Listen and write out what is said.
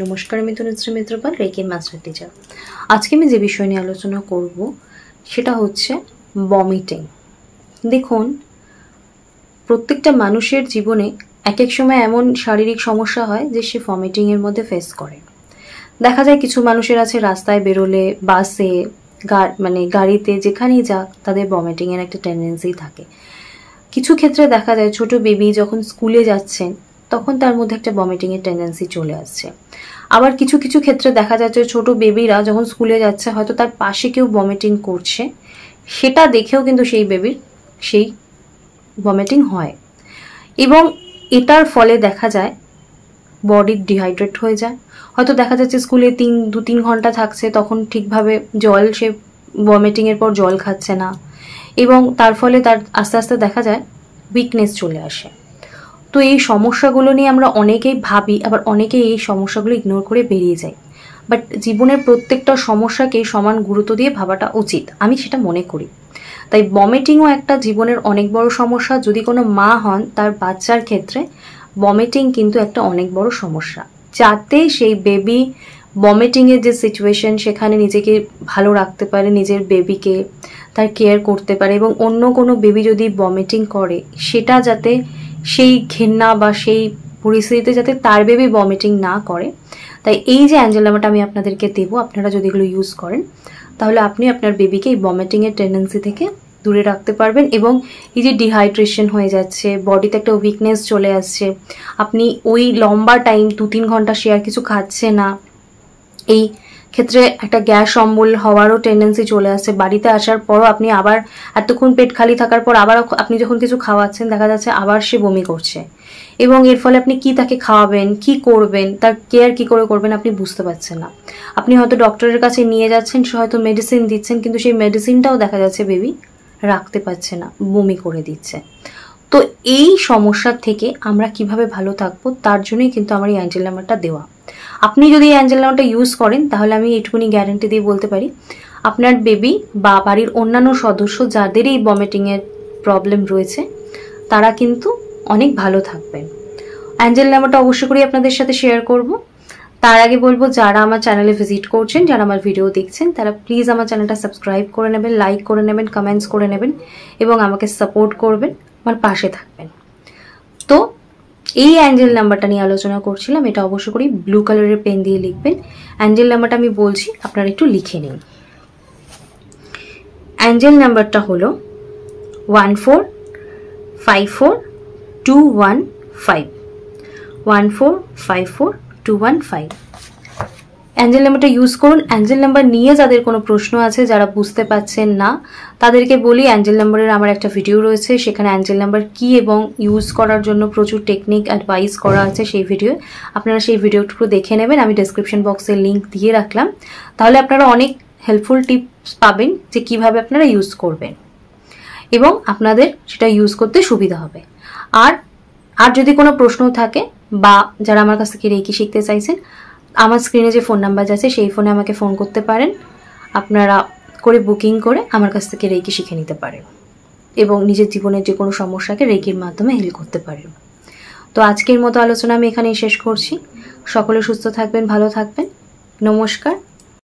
নমস্কার, আমি Tanushree Mitrapal, reiki master teacher. আজকে আমি যে বিষয় নিয়ে আলোচনা করব সেটা হচ্ছে ভমিটিং। দেখুন, প্রত্যেকটা মানুষের জীবনে এক এক সময় এমন শারীরিক সমস্যা হয় যে সে ভমিটিংয়ের মধ্যে ফেস করে। দেখা যায় কিছু মানুষের আছে রাস্তায় বেরোলে, বাসে, গাড়িতে, যেখানেই যাক তাদের ভমিটিংয়ের একটা টেন্ডেন্সি থাকে। কিছু ক্ষেত্রে দেখা যায় ছোট বেবি যখন স্কুলে যাচ্ছেন তখন তার মধ্যে একটা ভমিটিংয়ের টেন্ডেন্সি চলে আসছে। আবার কিছু কিছু ক্ষেত্রে দেখা যাচ্ছে ছোট বেবিরা যখন স্কুলে যাচ্ছে হয়তো তার পাশে কেউ ভমিটিং করছে, সেটা দেখেও কিন্তু সেই বেবির সেই ভমিটিং হয়। এবং এটার ফলে দেখা যায় বডি ডিহাইড্রেট হয়ে যায়। হয়তো দেখা যাচ্ছে স্কুলে 2-3 ঘন্টা থাকছে, তখন ঠিকভাবে জল, সে ভমিটিংয়ের পর জল খাচ্ছে না, এবং তার ফলে তার আস্তে আস্তে দেখা যায় উইকনেস চলে আসে। তো এই সমস্যাগুলো নিয়ে আমরা অনেকেই ভাবি, আবার অনেকেই এই সমস্যাগুলো ইগনোর করে বেরিয়ে যায়। বাট জীবনের প্রত্যেকটা সমস্যাকে সমান গুরুত্ব দিয়ে ভাবাটা উচিত, আমি সেটা মনে করি। তাই ভমিটিংও একটা জীবনের অনেক বড় সমস্যা। যদি কোনো মা হন, তার বাচ্চার ক্ষেত্রে ভমিটিং কিন্তু একটা অনেক বড় সমস্যা। যাতে সেই বেবি ভমিটিংয়ের যে সিচুয়েশন, সেখানে নিজেকে ভালো রাখতে পারে, নিজের বেবিকে তার কেয়ার করতে পারে, এবং অন্য কোনো বেবি যদি ভমিটিং করে সেটা যাতে সেই ঘেন্না বা সেই পরিস্থিতিতে যাতে তার বেবি ভমিটিং না করে। তাই এই যে অ্যাঞ্জেলামাটা আমি আপনাদেরকে দেবো, আপনারা যদি এগুলো ইউজ করেন তাহলে আপনি আপনার বেবিকে এই ভমিটিংয়ের টেন্ডেন্সি থেকে দূরে রাখতে পারবেন। এবং এই যে ডিহাইড্রেশন হয়ে যাচ্ছে, বডিতে একটা উইকনেস চলে আসছে, আপনি ওই লম্বা টাইম 2-3 ঘন্টা সে আর কিছু খাচ্ছে না, এই ক্ষেত্রে একটা গ্যাস অম্বল হওয়ারও টেন্ডেন্সি চলে আসছে। বাড়িতে আসার পরও আপনি আবার এতক্ষণ পেট খালি থাকার পর আবার আপনি যখন কিছু খাওয়াচ্ছেন দেখা যাচ্ছে আবার সে বমি করছে, এবং এর ফলে আপনি কি তাকে খাওয়াবেন, কি করবেন, তার কেয়ার কি করে করবেন আপনি বুঝতে পারছেন না। আপনি হয়তো ডক্টরের কাছে নিয়ে যাচ্ছেন, সে হয়তো মেডিসিন দিচ্ছেন, কিন্তু সেই মেডিসিনটাও দেখা যাচ্ছে বেবি রাখতে পারছে না, বমি করে দিচ্ছে। তো এই সমস্যার থেকে আমরা কিভাবে ভালো থাকবো তার জন্যই কিন্তু আমার এই অ্যাঞ্জেলামাটা দেওয়া। আপনি যদি এই অ্যাঞ্জেলামাটা ইউজ করেন তাহলে আমি এইটুকুনি গ্যারান্টি দিয়ে বলতে পারি, আপনার বেবি বা বাড়ির অন্যান্য সদস্য যাদের এই ভমিটিংয়ের প্রবলেম রয়েছে তারা কিন্তু অনেক ভালো থাকবেন। অ্যাঞ্জেলামাটা অবশ্যই করে আপনাদের সাথে শেয়ার করব। তার আগে বলবো, যারা আমার চ্যানেলে ভিজিট করছেন, যারা আমার ভিডিও দেখছেন, তারা প্লিজ আমার চ্যানেলটা সাবস্ক্রাইব করে নেবেন, লাইক করে নেবেন, কমেন্টস করে নেবেন, এবং আমাকে সাপোর্ট করবেন, আমার পাশে থাকবেন। তো এই অ্যাঞ্জেল নাম্বারটা নিয়ে আলোচনা করছিলাম, এটা অবশ্যই করে ব্লু কালারের পেন দিয়ে লিখবেন। অ্যাঞ্জেল নাম্বারটা আমি বলছি, আপনারা একটু লিখে নিন। অ্যাঞ্জেল নাম্বারটা হলো 1454215 1454215। অ্যাঞ্জেল নাম্বারটা ইউজ করুন। অ্যাঞ্জেল নাম্বার নিয়ে যাদের কোনো প্রশ্ন আছে, যারা বুঝতে পারছেন না, তাদেরকে বলি অ্যাঞ্জেল নাম্বারের আমার একটা ভিডিও রয়েছে, সেখানে অ্যাঞ্জেল নাম্বার কি এবং ইউজ করার জন্য প্রচুর টেকনিক অ্যাডভাইস করা আছে সেই ভিডিও। আপনারা সেই ভিডিওটুকু দেখে নেবেন, আমি ডেসক্রিপশন বক্সে লিঙ্ক দিয়ে রাখলাম। তাহলে আপনারা অনেক হেল্পফুল টিপস পাবেন যে কিভাবে আপনারা ইউজ করবেন, এবং আপনাদের সেটা ইউজ করতে সুবিধা হবে। আর যদি কোনো প্রশ্ন থাকে, বা যারা আমার কাছ থেকে রেকি শিখতে চাইছেন, আমার স্ক্রিনে যে ফোন নাম্বার আছে সেই ফোনে আমাকে ফোন করতে পারেন। আপনারা করে বুকিং করে আমার কাছ থেকে রেকি শিখে নিতে পারেন, এবং নিজের জীবনের যে কোনো সমস্যাকে রেকির মাধ্যমে হেল করতে পারেন। তো আজকের মতো আলোচনা আমি এখানেই শেষ করছি। সকলে সুস্থ থাকবেন, ভালো থাকবেন। নমস্কার।